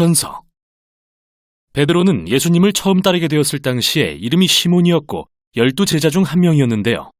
전서. 베드로는 예수님을 처음 따르게 되었을 당시에 이름이 시몬이었고 12제자 중 한 명이었는데요.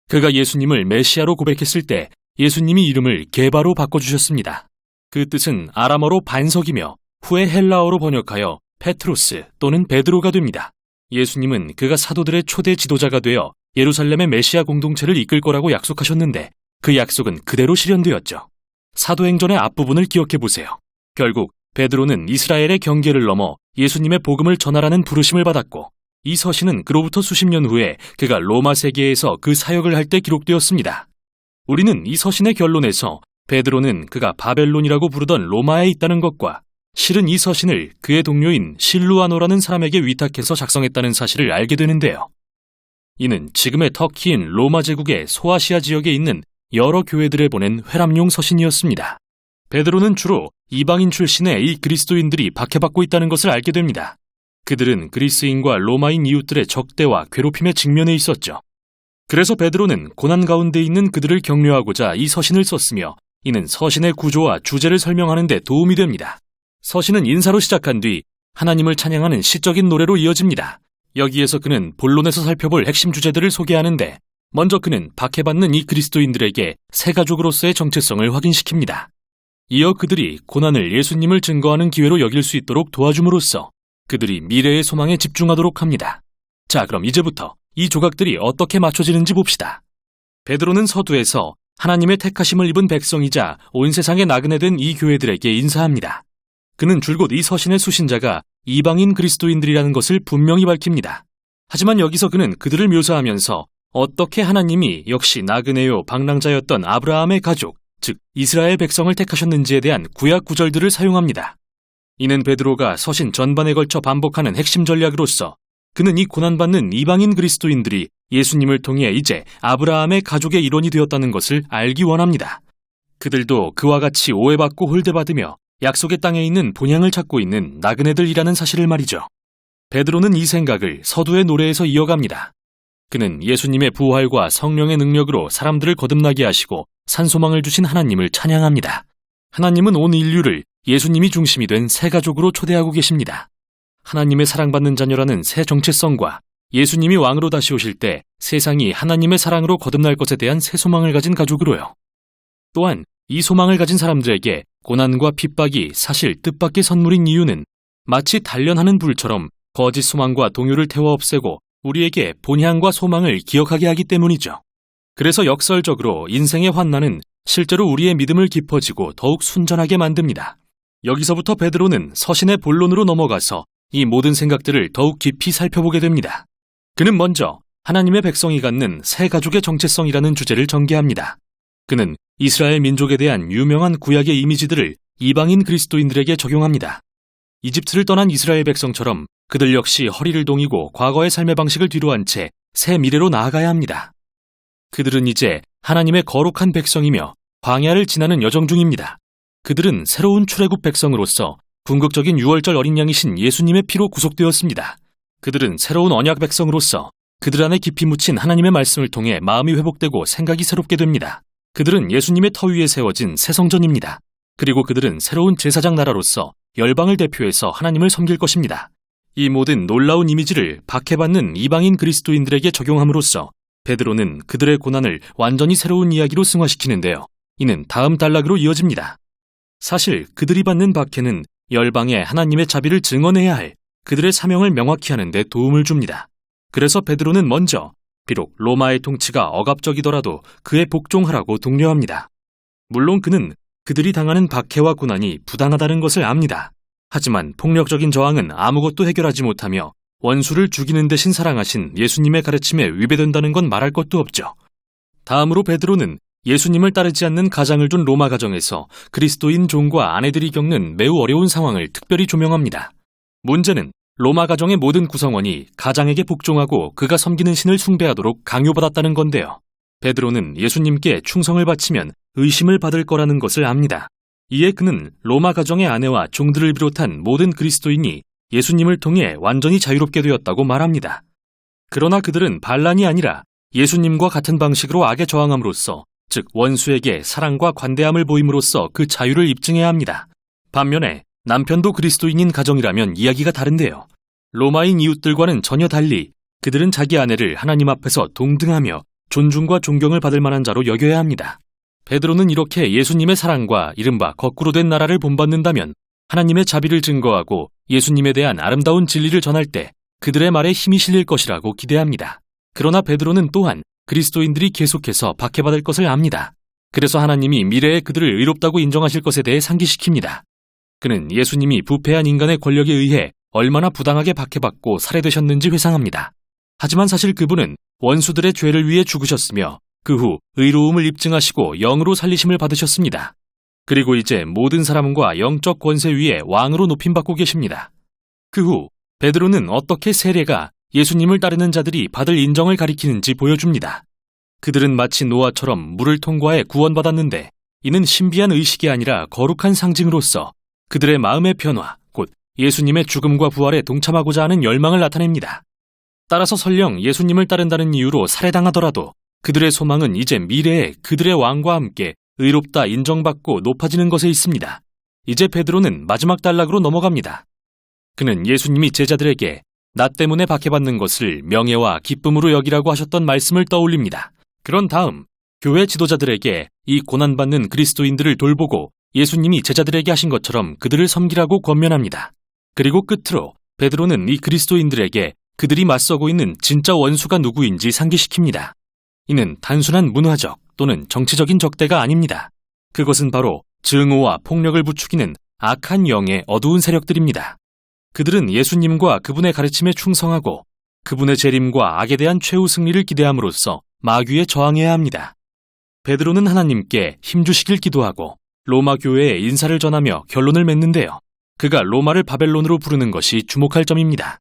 그가 예수님을 메시아로 고백했을 때 예수님이 이름을 게바로 바꿔주셨습니다. 그 뜻은 아람어로 반석이며 후에 헬라어로 번역하여 페트로스 또는 베드로가 됩니다. 예수님은 그가 사도들의 초대 지도자가 되어 예루살렘의 메시아 공동체를 이끌 거라고 약속하셨는데 그 약속은 그대로 실현되었죠. 사도행전의 앞부분을 기억해 보세요. 결국 베드로는 이스라엘의 경계를 넘어 예수님의 복음을 전하라는 부르심을 받았고 이 서신은 그로부터 수십 년 후에 그가 로마 세계에서 그 사역을 할 때 기록되었습니다. 우리는 이 서신의 결론에서 베드로는 그가 바벨론이라고 부르던 로마에 있다는 것과 실은 이 서신을 그의 동료인 실루아노라는 사람에게 위탁해서 작성했다는 사실을 알게 되는데요. 이는 지금의 터키인 로마 제국의 소아시아 지역에 있는 여러 교회들에 보낸 회람용 서신이었습니다. 베드로는 주로 이방인 출신의 이 그리스도인들이 박해받고 있다는 것을 알게 됩니다. 그들은 그리스인과 로마인 이웃들의 적대와 괴롭힘에 직면해 있었죠. 그래서 베드로는 고난 가운데 있는 그들을 격려하고자 이 서신을 썼으며 이는 서신의 구조와 주제를 설명하는 데 도움이 됩니다. 서신은 인사로 시작한 뒤 하나님을 찬양하는 시적인 노래로 이어집니다. 여기에서 그는 본론에서 살펴볼 핵심 주제들을 소개하는데 먼저 그는 박해받는 이 그리스도인들에게 새 가족으로서의 정체성을 확인시킵니다. 이어 그들이 고난을 예수님을 증거하는 기회로 여길 수 있도록 도와줌으로써 그들이 미래의 소망에 집중하도록 합니다. 자, 그럼 이제부터 이 조각들이 어떻게 맞춰지는지 봅시다. 베드로는 서두에서 하나님의 택하심을 입은 백성이자 온 세상에 나그네 된 이 교회들에게 인사합니다. 그는 줄곧 이 서신의 수신자가 이방인 그리스도인들이라는 것을 분명히 밝힙니다. 하지만 여기서 그는 그들을 묘사하면서 어떻게 하나님이 역시 나그네요 방랑자였던 아브라함의 가족, 즉 이스라엘 백성을 택하셨는지에 대한 구약 구절들을 사용합니다. 이는 베드로가 서신 전반에 걸쳐 반복하는 핵심 전략으로서 그는 이 고난받는 이방인 그리스도인들이 예수님을 통해 이제 아브라함의 가족의 일원이 되었다는 것을 알기 원합니다. 그들도 그와 같이 오해받고 홀대받으며 약속의 땅에 있는 본향을 찾고 있는 나그네들이라는 사실을 말이죠. 베드로는 이 생각을 서두의 노래에서 이어갑니다. 그는 예수님의 부활과 성령의 능력으로 사람들을 거듭나게 하시고 산소망을 주신 하나님을 찬양합니다. 하나님은 온 인류를 예수님이 중심이 된 새 가족으로 초대하고 계십니다. 하나님의 사랑받는 자녀라는 새 정체성과 예수님이 왕으로 다시 오실 때 세상이 하나님의 사랑으로 거듭날 것에 대한 새 소망을 가진 가족으로요. 또한 이 소망을 가진 사람들에게 고난과 핍박이 사실 뜻밖의 선물인 이유는 마치 단련하는 불처럼 거짓 소망과 동요를 태워 없애고 우리에게 본향과 소망을 기억하게 하기 때문이죠. 그래서 역설적으로 인생의 환난은 실제로 우리의 믿음을 깊어지고 더욱 순전하게 만듭니다. 여기서부터 베드로는 서신의 본론으로 넘어가서 이 모든 생각들을 더욱 깊이 살펴보게 됩니다. 그는 먼저 하나님의 백성이 갖는 새 가족의 정체성이라는 주제를 전개합니다. 그는 이스라엘 민족에 대한 유명한 구약의 이미지들을 이방인 그리스도인들에게 적용합니다. 이집트를 떠난 이스라엘 백성처럼 그들 역시 허리를 동이고 과거의 삶의 방식을 뒤로한 채 새 미래로 나아가야 합니다. 그들은 이제 하나님의 거룩한 백성이며 광야를 지나는 여정 중입니다. 그들은 새로운 출애굽 백성으로서 궁극적인 유월절 어린 양이신 예수님의 피로 구속되었습니다. 그들은 새로운 언약 백성으로서 그들 안에 깊이 묻힌 하나님의 말씀을 통해 마음이 회복되고 생각이 새롭게 됩니다. 그들은 예수님의 터 위에 세워진 새 성전입니다. 그리고 그들은 새로운 제사장 나라로서 열방을 대표해서 하나님을 섬길 것입니다. 이 모든 놀라운 이미지를 박해받는 이방인 그리스도인들에게 적용함으로써 베드로는 그들의 고난을 완전히 새로운 이야기로 승화시키는데요. 이는 다음 단락으로 이어집니다. 사실 그들이 받는 박해는 열방에 하나님의 자비를 증언해야 할 그들의 사명을 명확히 하는 데 도움을 줍니다. 그래서 베드로는 먼저 비록 로마의 통치가 억압적이더라도 그에 복종하라고 독려합니다. 물론 그는 그들이 당하는 박해와 고난이 부당하다는 것을 압니다. 하지만 폭력적인 저항은 아무것도 해결하지 못하며 원수를 죽이는 대신 사랑하신 예수님의 가르침에 위배된다는 건 말할 것도 없죠. 다음으로 베드로는 예수님을 따르지 않는 가장을 둔 로마 가정에서 그리스도인 종과 아내들이 겪는 매우 어려운 상황을 특별히 조명합니다. 문제는 로마 가정의 모든 구성원이 가장에게 복종하고 그가 섬기는 신을 숭배하도록 강요받았다는 건데요. 베드로는 예수님께 충성을 바치면 의심을 받을 거라는 것을 압니다. 이에 그는 로마 가정의 아내와 종들을 비롯한 모든 그리스도인이 예수님을 통해 완전히 자유롭게 되었다고 말합니다. 그러나 그들은 반란이 아니라 예수님과 같은 방식으로 악에 저항함으로써, 즉 원수에게 사랑과 관대함을 보임으로써 그 자유를 입증해야 합니다. 반면에 남편도 그리스도인인 가정이라면 이야기가 다른데요. 로마인 이웃들과는 전혀 달리 그들은 자기 아내를 하나님 앞에서 동등하며 존중과 존경을 받을 만한 자로 여겨야 합니다. 베드로는 이렇게 예수님의 사랑과 이른바 거꾸로 된 나라를 본받는다면 하나님의 자비를 증거하고 예수님에 대한 아름다운 진리를 전할 때 그들의 말에 힘이 실릴 것이라고 기대합니다. 그러나 베드로는 또한 그리스도인들이 계속해서 박해받을 것을 압니다. 그래서 하나님이 미래에 그들을 의롭다고 인정하실 것에 대해 상기시킵니다. 그는 예수님이 부패한 인간의 권력에 의해 얼마나 부당하게 박해받고 살해되셨는지 회상합니다. 하지만 사실 그분은 원수들의 죄를 위해 죽으셨으며 그 후 의로움을 입증하시고 영으로 살리심을 받으셨습니다. 그리고 이제 모든 사람과 영적 권세 위에 왕으로 높임받고 계십니다. 그 후 베드로는 어떻게 세례가 예수님을 따르는 자들이 받을 인정을 가리키는지 보여줍니다. 그들은 마치 노아처럼 물을 통과해 구원받았는데 이는 신비한 의식이 아니라 거룩한 상징으로서 그들의 마음의 변화, 곧 예수님의 죽음과 부활에 동참하고자 하는 열망을 나타냅니다. 따라서 설령 예수님을 따른다는 이유로 살해당하더라도 그들의 소망은 이제 미래에 그들의 왕과 함께 의롭다 인정받고 높아지는 것에 있습니다. 이제 베드로는 마지막 단락으로 넘어갑니다. 그는 예수님이 제자들에게 나 때문에 박해받는 것을 명예와 기쁨으로 여기라고 하셨던 말씀을 떠올립니다. 그런 다음 교회 지도자들에게 이 고난받는 그리스도인들을 돌보고 예수님이 제자들에게 하신 것처럼 그들을 섬기라고 권면합니다. 그리고 끝으로 베드로는 이 그리스도인들에게 그들이 맞서고 있는 진짜 원수가 누구인지 상기시킵니다. 이는 단순한 문화적 또는 정치적인 적대가 아닙니다. 그것은 바로 증오와 폭력을 부추기는 악한 영의 어두운 세력들입니다. 그들은 예수님과 그분의 가르침에 충성하고 그분의 재림과 악에 대한 최후 승리를 기대함으로써 마귀에 저항해야 합니다. 베드로는 하나님께 힘주시길 기도하고 로마 교회에 인사를 전하며 결론을 맺는데요. 그가 로마를 바벨론으로 부르는 것이 주목할 점입니다.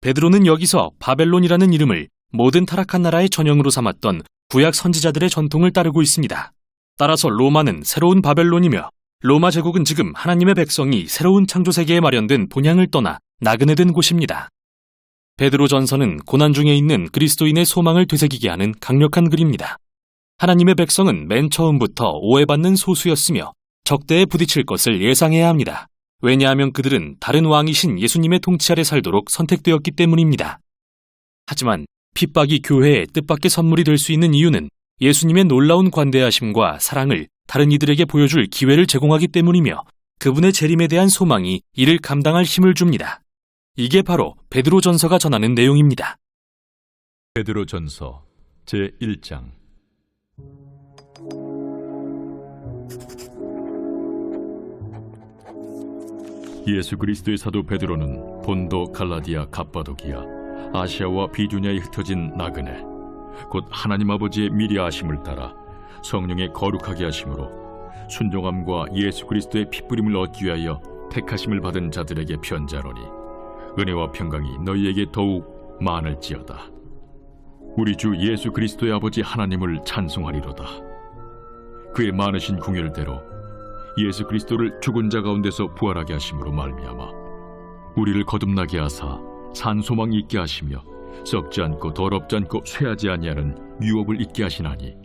베드로는 여기서 바벨론이라는 이름을 모든 타락한 나라의 전형으로 삼았던 구약 선지자들의 전통을 따르고 있습니다. 따라서 로마는 새로운 바벨론이며 로마 제국은 지금 하나님의 백성이 새로운 창조세계에 마련된 본향을 떠나 나그네 된 곳입니다. 베드로 전서는 고난 중에 있는 그리스도인의 소망을 되새기게 하는 강력한 글입니다. 하나님의 백성은 맨 처음부터 오해받는 소수였으며 적대에 부딪힐 것을 예상해야 합니다. 왜냐하면 그들은 다른 왕이신 예수님의 통치 아래 살도록 선택되었기 때문입니다. 하지만 핍박이 교회의 뜻밖의 선물이 될 수 있는 이유는 예수님의 놀라운 관대하심과 사랑을 다른 이들에게 보여줄 기회를 제공하기 때문이며 그분의 재림에 대한 소망이 이를 감당할 힘을 줍니다. 이게 바로 베드로 전서가 전하는 내용입니다. 베드로 전서 제1장. 예수 그리스도의 사도 베드로는 본도, 갈라디아, 갑바도기아, 아시아와 비두냐에 흩어진 나그네, 곧 하나님 아버지의 미리 아심을 따라 성령의 거룩하게 하심으로 순종함과 예수 그리스도의 핏부림을 얻기 위하여 택하심을 받은 자들에게 편지하노니 은혜와 평강이 너희에게 더욱 많을지어다. 우리 주 예수 그리스도의 아버지 하나님을 찬송하리로다. 그의 많으신 궁율대로 예수 그리스도를 죽은 자 가운데서 부활하게 하심으로 말미암아 우리를 거듭나게 하사 산 소망이 있게 하시며 썩지 않고 더럽지 않고 쇠하지 아니하는 유업을 있게 하시나니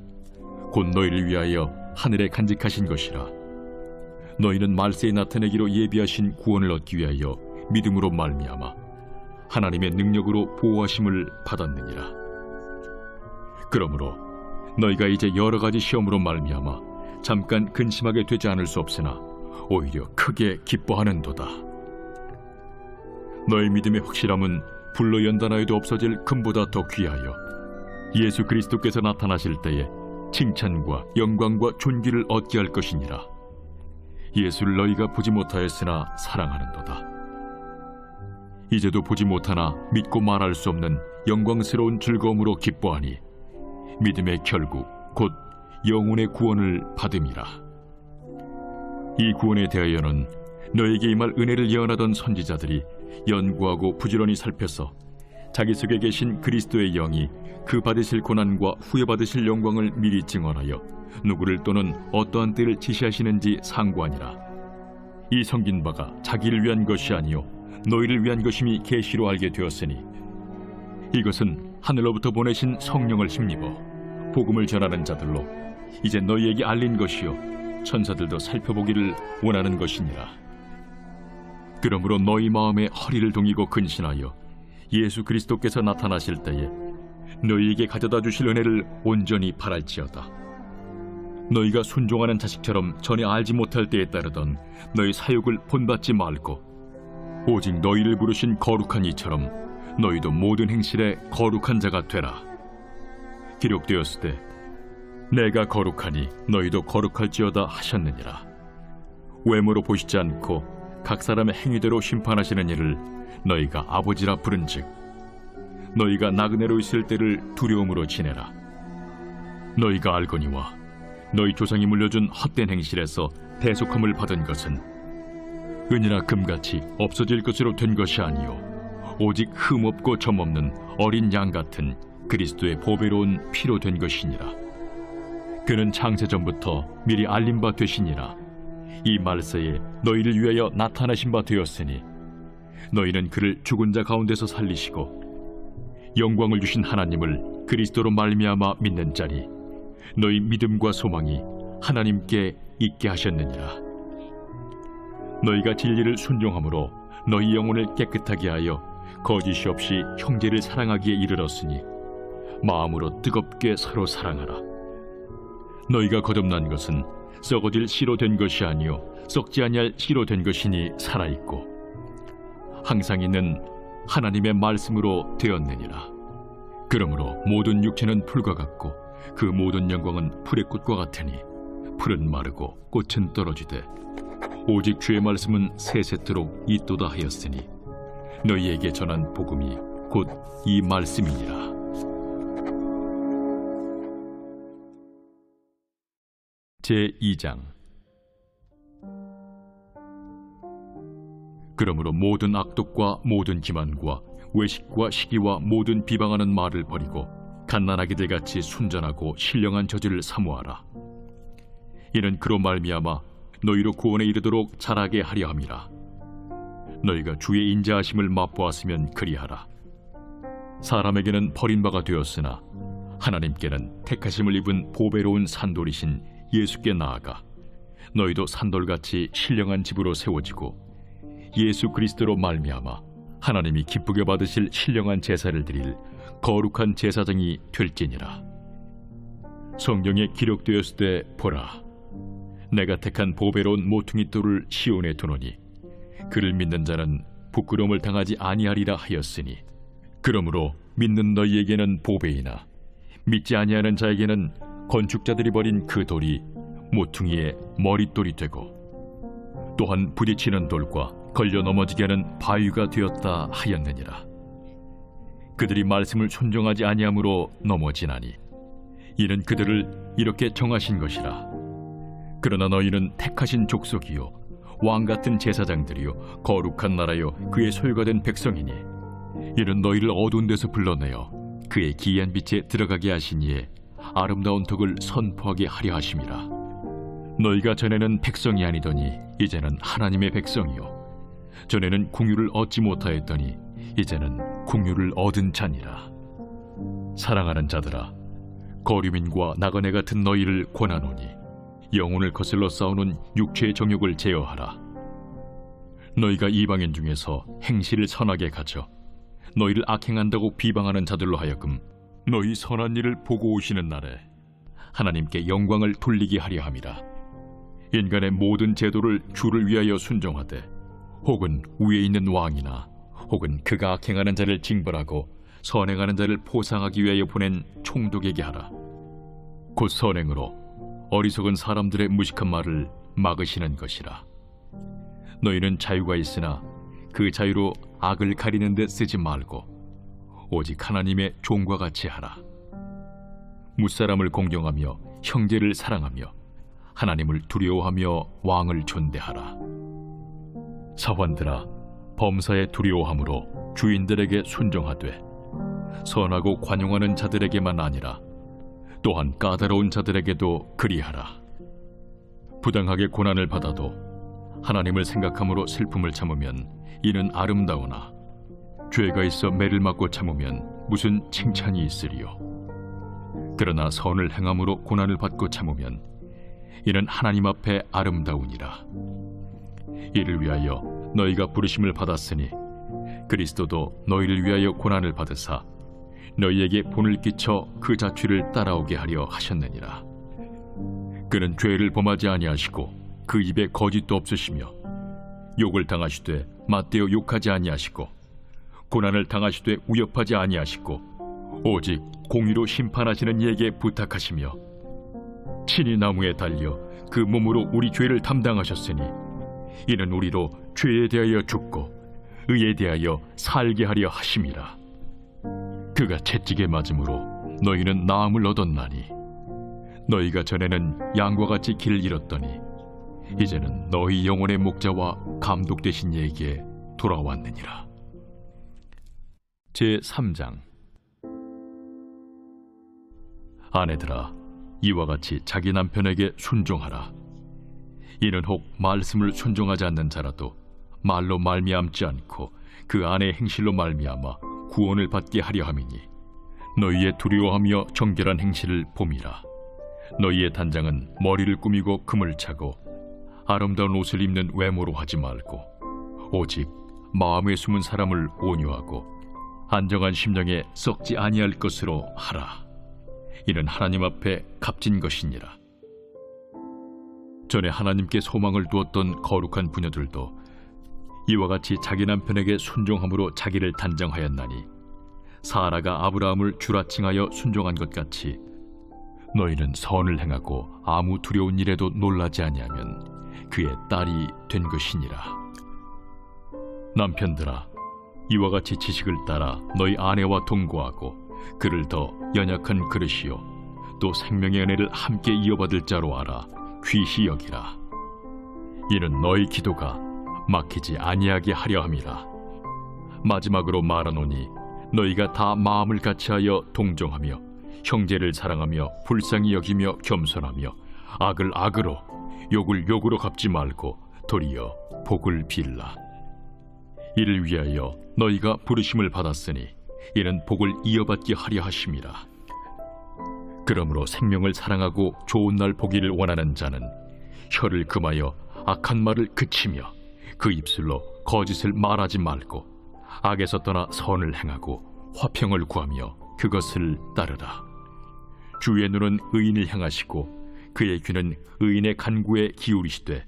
곧 너희를 위하여 하늘에 간직하신 것이라. 너희는 말세에 나타내기로 예비하신 구원을 얻기 위하여 믿음으로 말미암아 하나님의 능력으로 보호하심을 받았느니라. 그러므로 너희가 이제 여러 가지 시험으로 말미암아 잠깐 근심하게 되지 않을 수 없으나 오히려 크게 기뻐하는도다. 너희 믿음의 확실함은 불로 연단하여도 없어질 금보다 더 귀하여 예수 그리스도께서 나타나실 때에 칭찬과 영광과 존귀를 얻게 할 것이니라. 예수를 너희가 보지 못하였으나 사랑하는도다. 이제도 보지 못하나 믿고 말할 수 없는 영광스러운 즐거움으로 기뻐하니 믿음의 결국 곧 영혼의 구원을 받음이라. 이 구원에 대하여는 너에게 임할 은혜를 예언하던 선지자들이 연구하고 부지런히 살펴서 자기 속에 계신 그리스도의 영이 그 받으실 고난과 후에 받으실 영광을 미리 증언하여 누구를 또는 어떠한 때를 지시하시는지 상고하니라. 이 섬긴 바가 자기를 위한 것이 아니요 너희를 위한 것임이 계시로 알게 되었으니 이것은 하늘로부터 보내신 성령을 힘입어 복음을 전하는 자들로 이제 너희에게 알린 것이요 천사들도 살펴보기를 원하는 것이니라. 그러므로 너희 마음에 허리를 동이고 근신하여 예수 그리스도께서 나타나실 때에 너희에게 가져다 주실 은혜를 온전히 바랄지어다. 너희가 순종하는 자식처럼 전에 알지 못할 때에 따르던 너희 사욕을 본받지 말고 오직 너희를 부르신 거룩한 이처럼 너희도 모든 행실에 거룩한 자가 되라. 기록되었으되 내가 거룩하니 너희도 거룩할지어다 하셨느니라. 외모로 보시지 않고 각 사람의 행위대로 심판하시는 이를 너희가 아버지라 부른즉 너희가 나그네로 있을 때를 두려움으로 지내라. 너희가 알거니와 너희 조상이 물려준 헛된 행실에서 대속함을 받은 것은 은이나 금같이 없어질 것으로 된 것이 아니요 오직 흠없고 점없는 어린 양 같은 그리스도의 보배로운 피로 된 것이니라. 그는 창세전부터 미리 알린 바 되시니라. 이 말세에 너희를 위하여 나타나신 바 되었으니 너희는 그를 죽은 자 가운데서 살리시고 영광을 주신 하나님을 그리스도로 말미암아 믿는 자니 너희 믿음과 소망이 하나님께 있게 하셨느니라. 너희가 진리를 순종함으로 너희 영혼을 깨끗하게 하여 거짓이 없이 형제를 사랑하기에 이르렀으니 마음으로 뜨겁게 서로 사랑하라. 너희가 거듭난 것은 썩어질 씨로 된 것이 아니요 썩지 아니할 씨로 된 것이니 살아있고 항상 있는 하나님의 말씀으로 되었느니라. 그러므로 모든 육체는 풀과 같고 그 모든 영광은 풀의 꽃과 같으니 풀은 마르고 꽃은 떨어지되 오직 주의 말씀은 세세토록 있도다 하였으니 너희에게 전한 복음이 곧 이 말씀이니라. 제2장. 그러므로 모든 악독과 모든 기만과 외식과 시기와 모든 비방하는 말을 버리고 갓난아기들 같이 순전하고 신령한 저지를 사모하라. 이는 그로 말미암아 너희로 구원에 이르도록 자라게 하려 함이라. 너희가 주의 인자하심을 맛보았으면 그리하라. 사람에게는 버림바가 되었으나 하나님께는 택하심을 입은 보배로운 산돌이신 예수께 나아가 너희도 산돌같이 신령한 집으로 세워지고 예수 그리스도로 말미암아 하나님이 기쁘게 받으실 신령한 제사를 드릴 거룩한 제사장이 될지니라. 성경에 기록되었을 때 보라, 내가 택한 보배로운 모퉁이 돌을 시온에 두노니 그를 믿는 자는 부끄러움을 당하지 아니하리라 하였으니 그러므로 믿는 너희에게는 보배이나 믿지 아니하는 자에게는 건축자들이 버린 그 돌이 모퉁이의 머릿돌이 되고 또한 부딪히는 돌과 걸려 넘어지게 하는 바위가 되었다 하였느니라. 그들이 말씀을 순종하지 아니함으로 넘어지나니 이는 그들을 이렇게 정하신 것이라. 그러나 너희는 택하신 족속이요 왕같은 제사장들이요 거룩한 나라요 그의 소유가 된 백성이니 이는 너희를 어두운 데서 불러내어 그의 기이한 빛에 들어가게 하시니에 아름다운 덕을 선포하게 하려 하심이라. 너희가 전에는 백성이 아니더니 이제는 하나님의 백성이요 전에는 궁유를 얻지 못하였더니 이제는 궁유를 얻은 자니라. 사랑하는 자들아, 거류민과 나그네 같은 너희를 권하노니 영혼을 거슬러 싸우는 육체의 정욕을 제어하라. 너희가 이방인 중에서 행실을 선하게 가져 너희를 악행한다고 비방하는 자들로 하여금 너희 선한 일을 보고 오시는 날에 하나님께 영광을 돌리게 하려 함이라. 인간의 모든 제도를 주를 위하여 순종하되 혹은 위에 있는 왕이나 혹은 그가 악행하는 자를 징벌하고 선행하는 자를 포상하기 위하여 보낸 총독에게 하라. 곧 선행으로 어리석은 사람들의 무식한 말을 막으시는 것이라. 너희는 자유가 있으나 그 자유로 악을 가리는 데 쓰지 말고 오직 하나님의 종과 같이 하라. 무사람을 공경하며 형제를 사랑하며 하나님을 두려워하며 왕을 존대하라. 사환들아, 범사에 두려워함으로 주인들에게 순종하되 선하고 관용하는 자들에게만 아니라 또한 까다로운 자들에게도 그리하라. 부당하게 고난을 받아도 하나님을 생각함으로 슬픔을 참으면 이는 아름다우나 죄가 있어 매를 맞고 참으면 무슨 칭찬이 있으리요. 그러나 선을 행함으로 고난을 받고 참으면 이는 하나님 앞에 아름다우니라. 이를 위하여 너희가 부르심을 받았으니 그리스도도 너희를 위하여 고난을 받으사 너희에게 본을 끼쳐 그 자취를 따라오게 하려 하셨느니라. 그는 죄를 범하지 아니하시고 그 입에 거짓도 없으시며 욕을 당하시되 맞대어 욕하지 아니하시고 고난을 당하시되 위협하지 아니하시고 오직 공의로 심판하시는 이에게 부탁하시며 친히 나무에 달려 그 몸으로 우리 죄를 담당하셨으니 이는 우리로 죄에 대하여 죽고 의에 대하여 살게 하려 하심이라. 그가 채찍에 맞음으로 너희는 나음을 얻었나니 너희가 전에는 양과 같이 길을 잃었더니 이제는 너희 영혼의 목자와 감독 되신 이에게 돌아왔느니라. 제3장. 아내들아, 이와 같이 자기 남편에게 순종하라. 이는 혹 말씀을 순종하지 않는 자라도 말로 말미암지 않고 그 아내의 행실로 말미암아 구원을 받게 하려 함이니 너희의 두려워하며 정결한 행실을 봄이라. 너희의 단장은 머리를 꾸미고 금을 차고 아름다운 옷을 입는 외모로 하지 말고 오직 마음에 숨은 사람을 온유하고 안정한 심령에 썩지 아니할 것으로 하라. 이는 하나님 앞에 값진 것이니라. 전에 하나님께 소망을 두었던 거룩한 부녀들도 이와 같이 자기 남편에게 순종함으로 자기를 단정하였나니 사라가 아브라함을 주라 칭하여 순종한 것 같이 너희는 선을 행하고 아무 두려운 일에도 놀라지 아니하면 그의 딸이 된 것이니라. 남편들아, 이와 같이 지식을 따라 너희 아내와 동거하고 그를 더 연약한 그릇이요 또 생명의 은혜를 함께 이어받을 자로 알아 귀시 여기라. 이는 너희 기도가 막히지 아니하게 하려 함이라. 마지막으로 말하노니 너희가 다 마음을 같이하여 동정하며 형제를 사랑하며 불쌍히 여기며 겸손하며 악을 악으로 욕을 욕으로 갚지 말고 도리어 복을 빌라. 이를 위하여 너희가 부르심을 받았으니 이는 복을 이어받게 하려 하심이라. 그러므로 생명을 사랑하고 좋은 날 보기를 원하는 자는 혀를 금하여 악한 말을 그치며 그 입술로 거짓을 말하지 말고 악에서 떠나 선을 행하고 화평을 구하며 그것을 따르라. 주의 눈은 의인을 향하시고 그의 귀는 의인의 간구에 기울이시되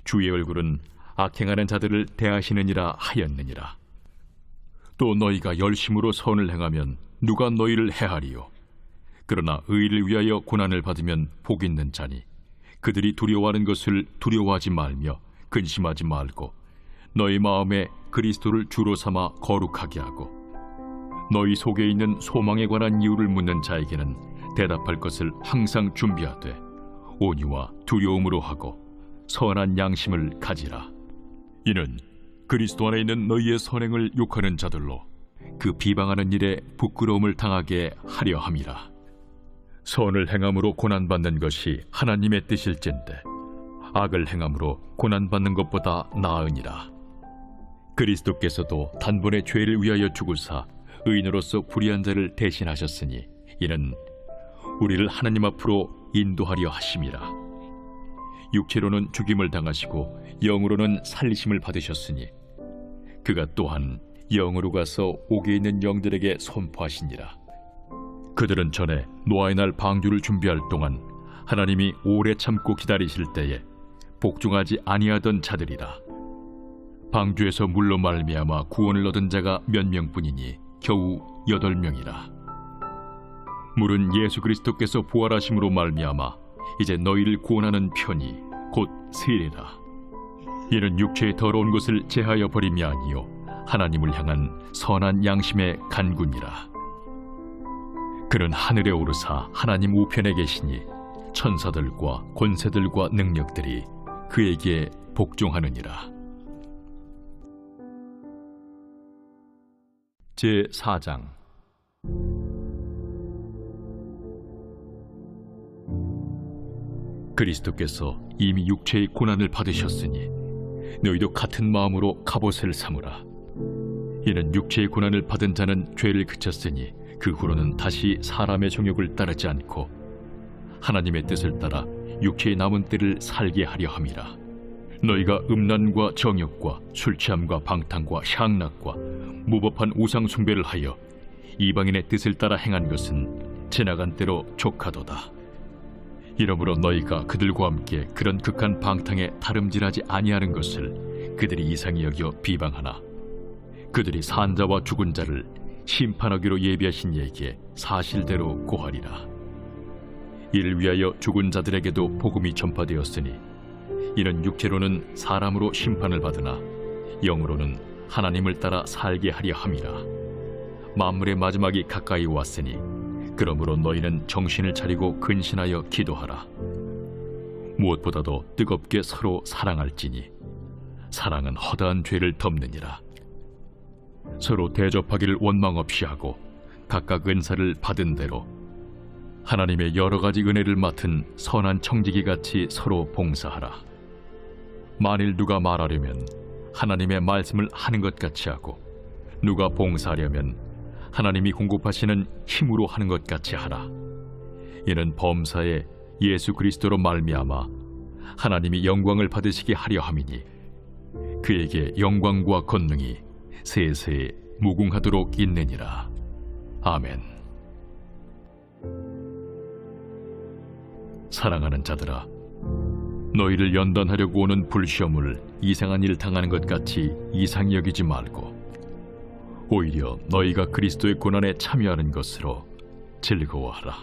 주의 얼굴은 악행하는 자들을 대하시느니라 하였느니라. 또 너희가 열심으로 선을 행하면 누가 너희를 해하리요? 그러나 의를 위하여 고난을 받으면 복 있는 자니 그들이 두려워하는 것을 두려워하지 말며 근심하지 말고 너희 마음에 그리스도를 주로 삼아 거룩하게 하고 너희 속에 있는 소망에 관한 이유를 묻는 자에게는 대답할 것을 항상 준비하되 온유와 두려움으로 하고 선한 양심을 가지라. 이는 그리스도 안에 있는 너희의 선행을 욕하는 자들로 그 비방하는 일에 부끄러움을 당하게 하려 함이라. 선을 행함으로 고난받는 것이 하나님의 뜻일진데 악을 행함으로 고난받는 것보다 나으니라. 그리스도께서도 단번에 죄를 위하여 죽으사 의인으로서 불의한 자를 대신하셨으니 이는 우리를 하나님 앞으로 인도하려 하심이라. 육체로는 죽임을 당하시고 영으로는 살리심을 받으셨으니 그가 또한 영으로 가서 옥에 있는 영들에게 선포하시니라. 그들은 전에 노아의 날 방주를 준비할 동안 하나님이 오래 참고 기다리실 때에 복종하지 아니하던 자들이라. 방주에서 물로 말미암아 구원을 얻은 자가 몇 명뿐이니 겨우 8명이라. 물은 예수 그리스도께서 부활하심으로 말미암아 이제 너희를 구원하는 편이 곧 세례라. 이는 육체의 더러운 것을 제하여 버림이 아니요 하나님을 향한 선한 양심의 간구니라. 그는 하늘에 오르사 하나님 우편에 계시니 천사들과 권세들과 능력들이 그에게 복종하느니라. 제4장. 그리스도께서 이미 육체의 고난을 받으셨으니 너희도 같은 마음으로 갑옷을 삼으라. 이는 육체의 고난을 받은 자는 죄를 그쳤으니 그 후로는 다시 사람의 정욕을 따르지 않고 하나님의 뜻을 따라 육체의 남은 때를 살게 하려 함이라. 너희가 음란과 정욕과 술 취함과 방탕과 향락과 무법한 우상 숭배를 하여 이방인의 뜻을 따라 행한 것은 지나간 때로 족하도다. 이러므로 너희가 그들과 함께 그런 극한 방탕에 다름질하지 아니하는 것을 그들이 이상히 여겨 비방하나, 그들이 산자와 죽은 자를 심판하기로 예비하신 이에게 사실대로 고하리라. 이를 위하여 죽은 자들에게도 복음이 전파되었으니, 이는 육체로는 사람으로 심판을 받으나 영으로는 하나님을 따라 살게 하려 함이라. 만물의 마지막이 가까이 왔으니 그러므로 너희는 정신을 차리고 근신하여 기도하라. 무엇보다도 뜨겁게 서로 사랑할지니 사랑은 허다한 죄를 덮느니라. 서로 대접하기를 원망 없이 하고 각각 은사를 받은 대로 하나님의 여러 가지 은혜를 맡은 선한 청지기같이 서로 봉사하라. 만일 누가 말하려면 하나님의 말씀을 하는 것 같이 하고, 누가 봉사하려면 하나님이 공급하시는 힘으로 하는 것 같이 하라. 이는 범사에 예수 그리스도로 말미암아 하나님이 영광을 받으시게 하려 함이니, 그에게 영광과 권능이 세세에 무궁하도록 있느니라. 아멘. 사랑하는 자들아, 너희를 연단하려고 오는 불시험을 이상한 일 당하는 것 같이 이상히 여기지 말고, 오히려 너희가 그리스도의 고난에 참여하는 것으로 즐거워하라.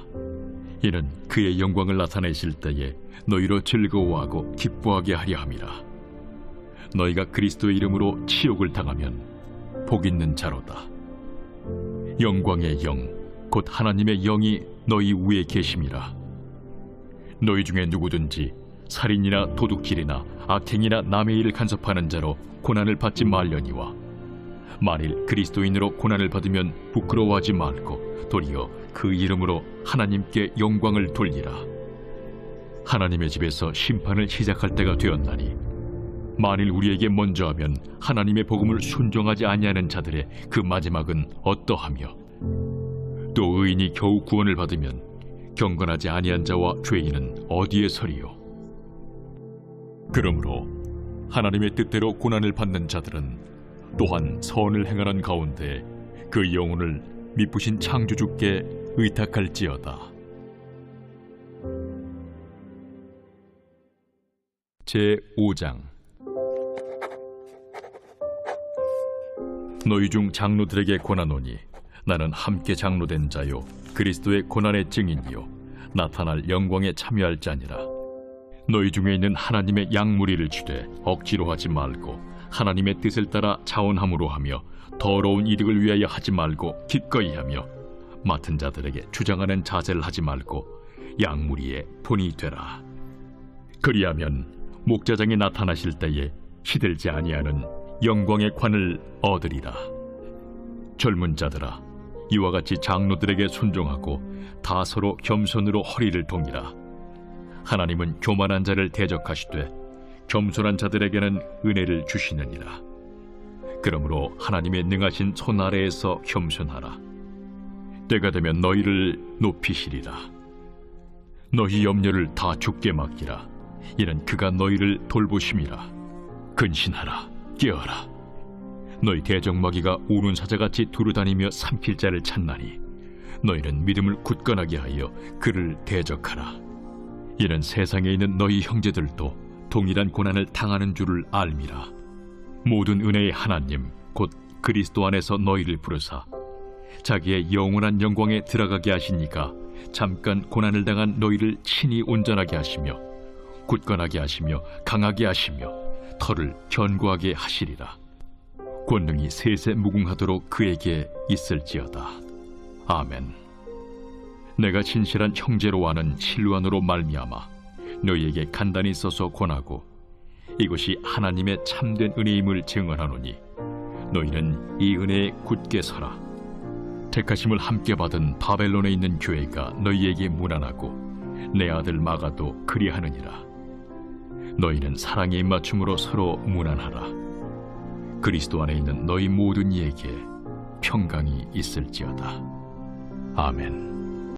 이는 그의 영광을 나타내실 때에 너희로 즐거워하고 기뻐하게 하려 함이라. 너희가 그리스도의 이름으로 치욕을 당하면 복 있는 자로다. 영광의 영, 곧 하나님의 영이 너희 위에 계심이라. 너희 중에 누구든지 살인이나 도둑질이나 악행이나 남의 일을 간섭하는 자로 고난을 받지 말려니와, 만일 그리스도인으로 고난을 받으면 부끄러워하지 말고 도리어 그 이름으로 하나님께 영광을 돌리라. 하나님의 집에서 심판을 시작할 때가 되었나니, 만일 우리에게 먼저 하면 하나님의 복음을 순종하지 아니하는 자들의 그 마지막은 어떠하며, 또 의인이 겨우 구원을 받으면 경건하지 아니한 자와 죄인은 어디에 서리요? 그러므로 하나님의 뜻대로 고난을 받는 자들은 또한 선을 행하는 가운데 그 영혼을 미쁘신 창조주께 의탁할지어다. 제5장. 너희 중 장로들에게 권하노니, 나는 함께 장로된 자요 그리스도의 고난의 증인이요 나타날 영광에 참여할 자니라. 너희 중에 있는 하나님의 양무리를 주되 억지로 하지 말고 하나님의 뜻을 따라 자원함으로 하며, 더러운 이득을 위하여 하지 말고 기꺼이 하며, 맡은 자들에게 주장하는 자세를 하지 말고 양무리의 본이 되라. 그리하면 목자장이 나타나실 때에 시들지 아니하는 영광의 관을 얻으리라. 젊은 자들아, 이와 같이 장로들에게 순종하고 다 서로 겸손으로 허리를 동이라. 하나님은 교만한 자를 대적하시되 겸손한 자들에게는 은혜를 주시느니라. 그러므로 하나님의 능하신 손 아래에서 겸손하라. 때가 되면 너희를 높이시리라. 너희 염려를 다 주께 맡기라. 이는 그가 너희를 돌보심이라. 근신하라. 깨어라. 너희 대적마귀가 우는 사자같이 두루다니며 삼킬 자를 찾나니, 너희는 믿음을 굳건하게 하여 그를 대적하라. 이는 세상에 있는 너희 형제들도 동일한 고난을 당하는 줄을 알미라. 모든 은혜의 하나님 곧 그리스도 안에서 너희를 부르사 자기의 영원한 영광에 들어가게 하시니까, 잠깐 고난을 당한 너희를 친히 온전하게 하시며 굳건하게 하시며 강하게 하시며 털을 견고하게 하시리라. 권능이 세세 무궁하도록 그에게 있을지어다. 아멘. 내가 진실한 형제로 아는 실루안으로 말미암아 너희에게 간단히 써서 권하고, 이것이 하나님의 참된 은혜임을 증언하노니, 너희는 이 은혜에 굳게 서라. 택하심을 함께 받은 바벨론에 있는 교회가 너희에게 문안하고 내 아들 마가도 그리하느니라. 너희는 사랑의 입맞춤으로 서로 문안하라. 그리스도 안에 있는 너희 모든 이에게 평강이 있을지어다. 아멘.